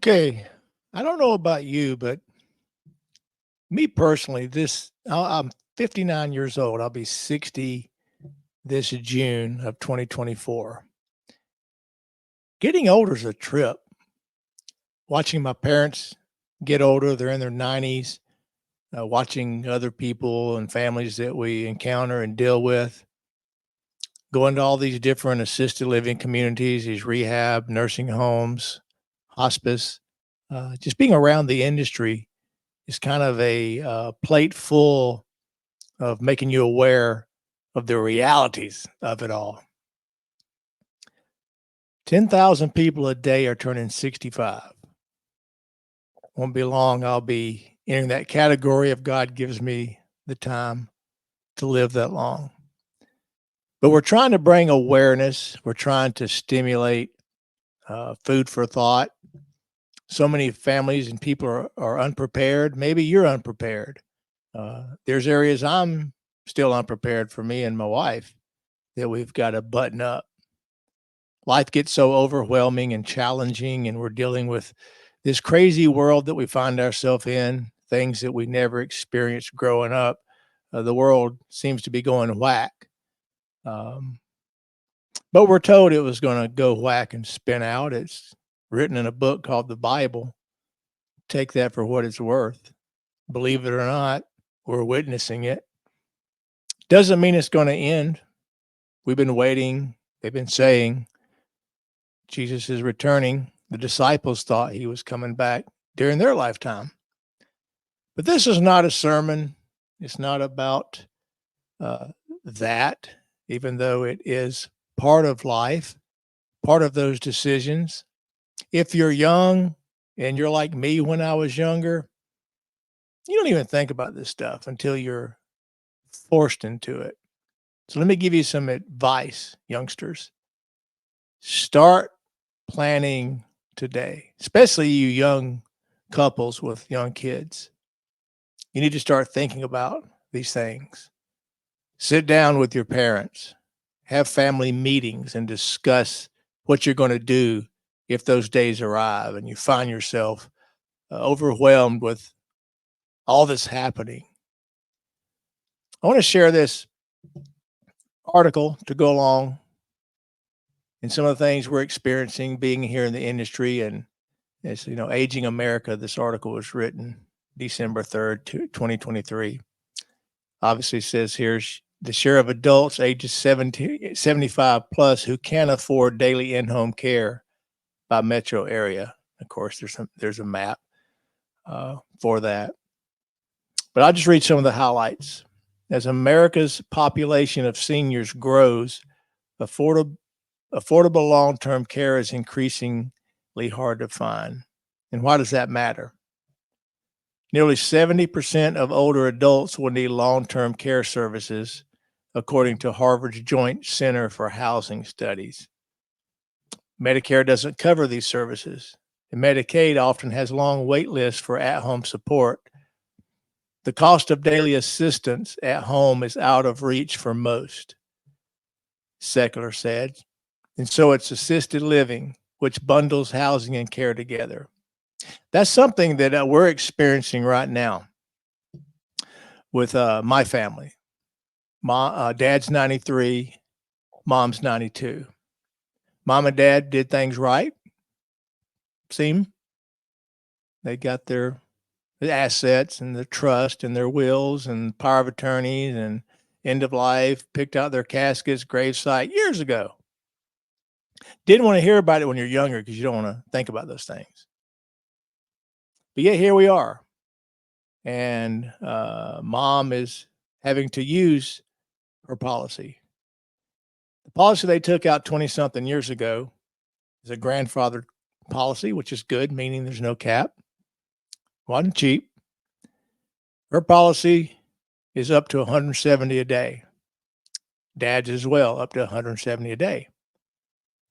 Okay. I don't know about you, but me personally, I'm 59 years old. I'll be 60 this June of 2024. Getting older is a trip. Watching my parents get older, they're in their 90s, watching other people and families that we encounter and deal with, going to all these different assisted living communities, these rehab, nursing homes, hospice, just being around the industry is kind of a plate full of making you aware of the realities of it all. 10,000 people a day are turning 65. Won't be long. I'll be entering that category if God gives me the time to live that long. But we're trying to bring awareness. We're trying to stimulate food for thought. So many families and people are unprepared. Maybe you're unprepared. There's areas I'm still unprepared for me and my wife that we've got to button up. Life gets so overwhelming and challenging, and we're dealing with this crazy world that we find ourselves in, things that we never experienced growing up. The world seems to be going whack. Um, but we're told it was going to go whack and spin out. It's written in a book called the Bible. Take that for what it's worth. Believe it or not, we're witnessing it. Doesn't mean it's going to end. We've been waiting. They've been saying Jesus is returning. The disciples thought he was coming back during their lifetime. But this is not a sermon. It's not about that, even though it is part of life, part of those decisions. If you're young and you're like me when I was younger, you don't even think about this stuff until you're forced into it. So let me give you some advice, youngsters. Start planning today, especially you young couples with young kids. You need to start thinking about these things. Sit down with your parents, have family meetings, and discuss what you're going to do if those days arrive and you find yourself overwhelmed with all that's happening. I want to share this article to go along in some of the things we're experiencing being here in the industry. And it's, Aging America. This article was written December 3rd, 2023. Obviously says here the share of adults ages 75 plus who can't afford daily in-home care by metro area. Of course, there's a map for that. But I'll just read some of the highlights. As America's population of seniors grows, affordable long-term care is increasingly hard to find. And why does that matter? Nearly 70% of older adults will need long-term care services, according to Harvard's Joint Center for Housing Studies. Medicare doesn't cover these services, and Medicaid often has long wait lists for at-home support. The cost of daily assistance at home is out of reach for most, Secular said. And so it's assisted living, which bundles housing and care together. That's something that we're experiencing right now with my family. Dad's 93, mom's 92. Mom and dad did things right. They got their assets and the trust and their wills and power of attorneys and end of life, picked out their caskets, gravesite years ago. Didn't want to hear about it when you're younger because you don't want to think about those things. But yet here we are. And mom is having to use her policy. The policy they took out 20-something years ago is a grandfathered policy, which is good, meaning there's no cap. Wasn't cheap. Her policy is up to 170 a day. Dad's as well, up to 170 a day.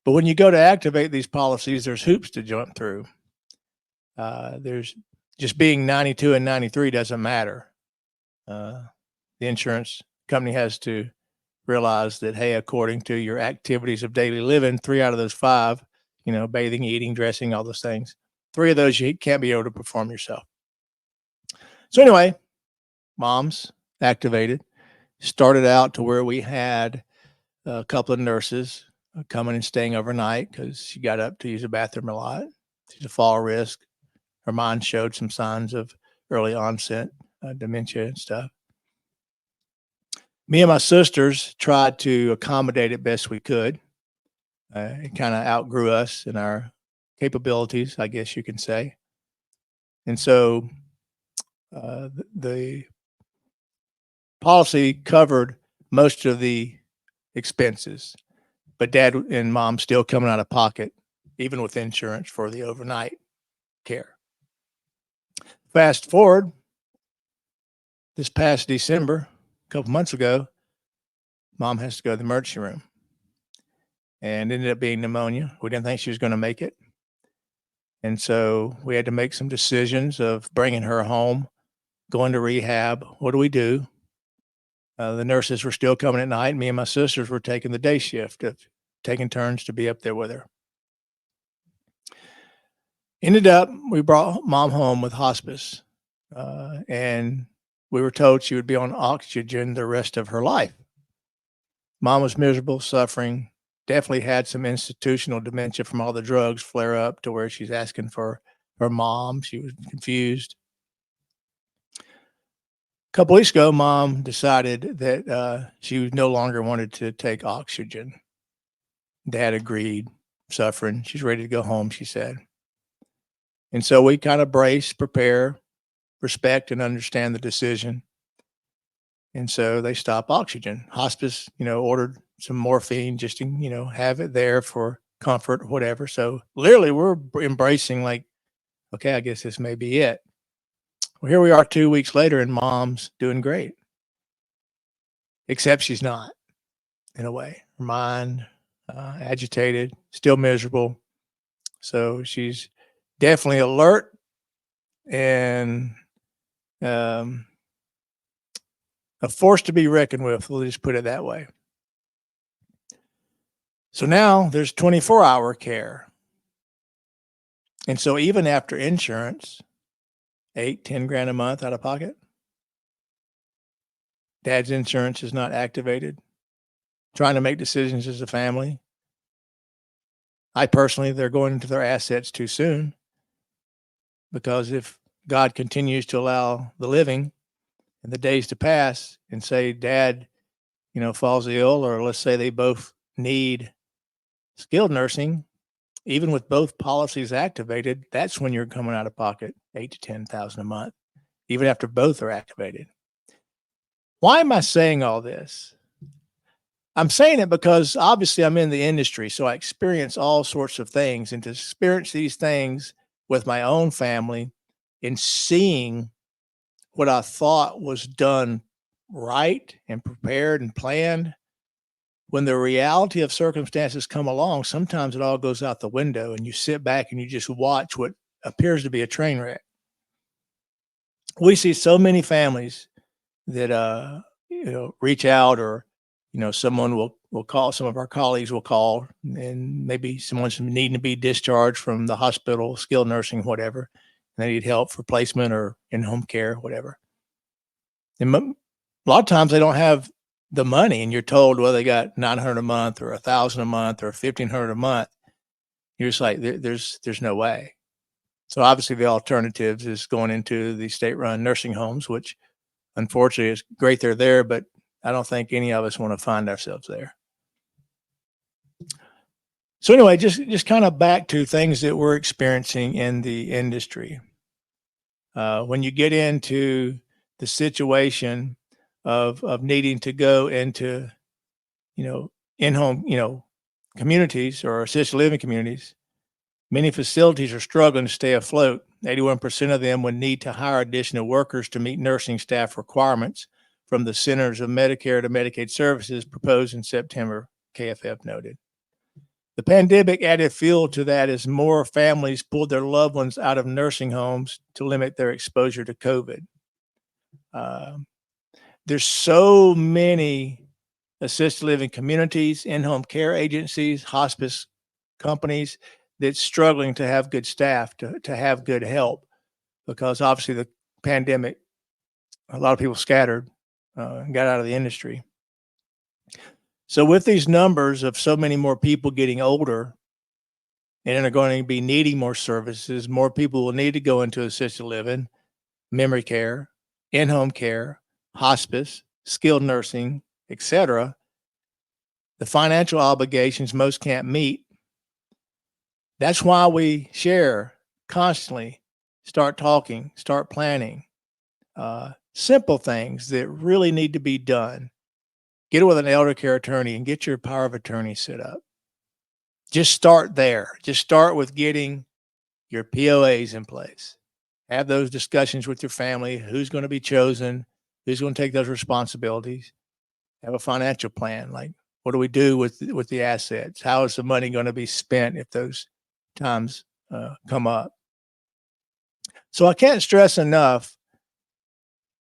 But when you go to activate these policies, there's hoops to jump through. There's just being 92 and 93 doesn't matter. The insurance company has to realize that, hey, according to your activities of daily living, 3 out of those 5, bathing, eating, dressing, all those things, Three of those you can't be able to perform yourself. So anyway, mom's activated. Started out to where we had a couple of nurses coming and staying overnight because she got up to use the bathroom a lot. She's a fall risk. Her mind showed some signs of early onset dementia and stuff. Me and my sisters tried to accommodate it best we could. It kind of outgrew us in our capabilities, I guess you can say. And so the policy covered most of the expenses, but dad and mom still coming out of pocket, even with insurance for the overnight care. Fast forward this past December, a couple months ago, mom has to go to the emergency room and ended up being pneumonia. We didn't think she was going to make it. And so we had to make some decisions of bringing her home, going to rehab. What do we do? The nurses were still coming at night. Me and my sisters were taking the day shift, of taking turns to be up there with her. Ended up, we brought mom home with hospice, and we were told she would be on oxygen the rest of her life. Mom was miserable, suffering, definitely had some institutional dementia from all the drugs flare up to where she's asking for her mom. She was confused. A couple weeks ago, mom decided that she no longer wanted to take oxygen. Dad agreed, suffering. She's ready to go home, she said. And so we kind of brace, prepare, respect, and understand the decision. And so they stop oxygen. Hospice, ordered some morphine just to, have it there for comfort, whatever. So literally we're embracing like, okay, I guess this may be it. Well, here we are 2 weeks later and mom's doing great, except she's not in a way. Her mind, agitated, still miserable. So she's definitely alert and a force to be reckoned with. We'll just put it that way. So now there's 24-hour care. And so even after insurance, 8-10 grand a month out of pocket, dad's insurance is not activated, trying to make decisions as a family. I personally, they're going into their assets too soon, because if God continues to allow the living and the days to pass and say dad, falls ill, or let's say they both need skilled nursing, even with both policies activated, that's when you're coming out of pocket 8 to 10,000 a month, even after both are activated. Why am I saying all this? I'm saying it because obviously I'm in the industry, so I experience all sorts of things, and to experience these things with my own family and seeing what I thought was done right and prepared and planned, when the reality of circumstances come along, sometimes it all goes out the window and you sit back and you just watch what appears to be a train wreck. We see so many families that, reach out, or, someone will call, some of our colleagues will call, and maybe someone's needing to be discharged from the hospital, skilled nursing, whatever. And they need help for placement or in-home care, whatever. And a lot of times they don't have the money, and you're told, well, they got 900 a month or 1,000 a month or 1,500 a month. You're just like, there's no way. So obviously the alternatives is going into the state-run nursing homes, which unfortunately is great they're there, but I don't think any of us want to find ourselves there. So anyway, just kind of back to things that we're experiencing in the industry. When you get into the situation of needing to go into, in-home, communities or assisted living communities, many facilities are struggling to stay afloat. 81% of them would need to hire additional workers to meet nursing staff requirements from the Centers of Medicare to Medicaid Services proposed in September, KFF noted. The pandemic added fuel to that as more families pulled their loved ones out of nursing homes to limit their exposure to COVID. There's so many assisted living communities, in-home care agencies, hospice companies that's struggling to have good staff, to have good help, because obviously the pandemic, a lot of people scattered, and got out of the industry. So with these numbers of so many more people getting older and are going to be needing more services, more people will need to go into assisted living, memory care, in-home care, hospice, skilled nursing, etc. The financial obligations most can't meet. That's why we share constantly, start talking, start planning, simple things that really need to be done. Get with an elder care attorney and get your power of attorney set up. Just start there. Just start with getting your POAs in place. Have those discussions with your family. Who's going to be chosen? Who's going to take those responsibilities? Have a financial plan. Like, what do we do with the assets? How is the money going to be spent if those times come up? So I can't stress enough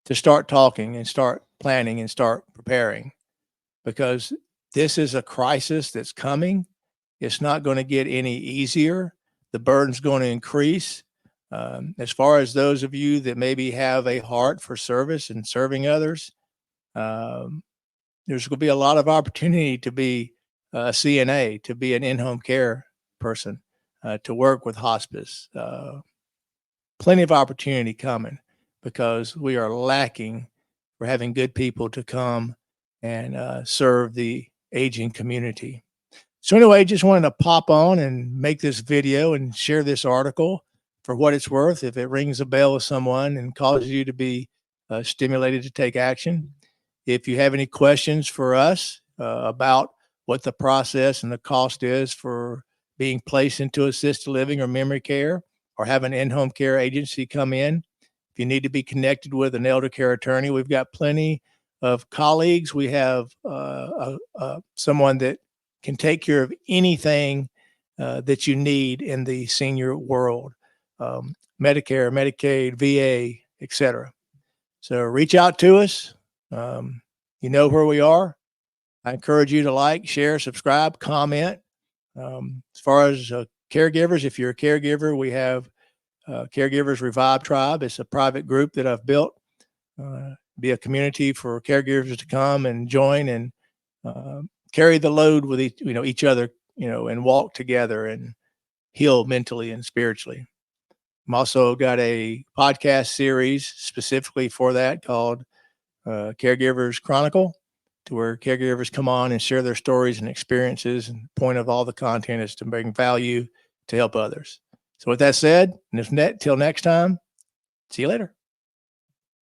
to start talking and start planning and start preparing, because this is a crisis that's coming. It's not going to get any easier. The burden's going to increase. As far as those of you that maybe have a heart for service and serving others, there's going to be a lot of opportunity to be a CNA, to be an in-home care person, to work with hospice. Plenty of opportunity coming, because we are lacking for having good people to come and serve the aging community. So anyway, just wanted to pop on and make this video and share this article for what it's worth. If it rings a bell with someone and causes you to be stimulated to take action. If you have any questions for us about what the process and the cost is for being placed into assisted living or memory care, or have an in-home care agency come in, if you need to be connected with an elder care attorney, we've got plenty of colleagues. We have someone that can take care of anything that you need in the senior world, Medicare, Medicaid, VA, etc. So reach out to us. You know where we are. I encourage you to like, share, subscribe, comment. As far as caregivers, if you're a caregiver, we have Caregivers Revive Tribe. It's a private group that I've built, be a community for caregivers to come and join and carry the load with each other, and walk together and heal mentally and spiritually. I'm also got a podcast series specifically for that called Caregivers Chronicle, to where caregivers come on and share their stories and experiences. And the point of all the content is to bring value to help others. So with that said, till next time, see you later.